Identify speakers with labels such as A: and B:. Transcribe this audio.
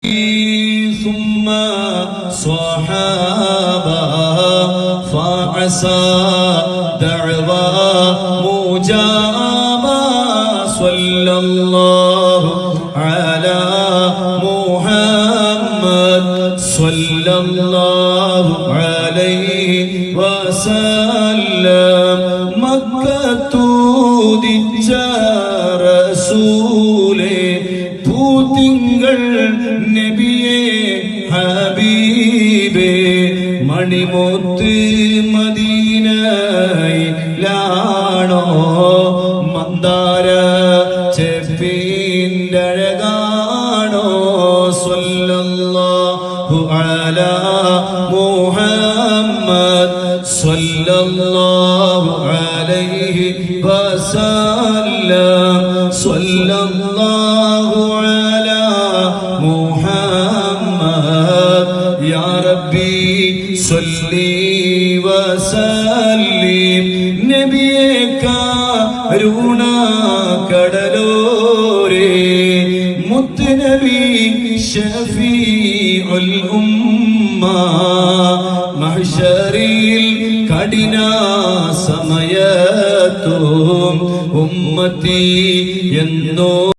A: ثم صحابة فعسى دعوى مجابا صلى الله على محمد صلى الله عليه وسلم مكة ഉദിച്ച റസൂലേ പൂത്തിങ്കൾ നബിയേ ഹബീബേ മണിമുത്ത് മദീനയിലാണോ മന്ദാര ചെപ്പിൻ്റെ അഴകാണോ സ്വല്ലല്ലാഹു അലാ മുഹമ്മദ് സ്വല്ലല്ലാഹു അലൈഹി വസല്ലം സ്വല്ലല്ലാഹു അലാ മുഹമ്മദ് യാ റബ്ബി സ്വല്ലി വസല്ലിം നബിയേ കരുണ കടലോരേ മുത്ത് നബി ഷഫീഉൽ ഉമ്മ മഹ്ശറിൽ കഠിന സമയത്തും ഉമ്മത്തി എന്നോ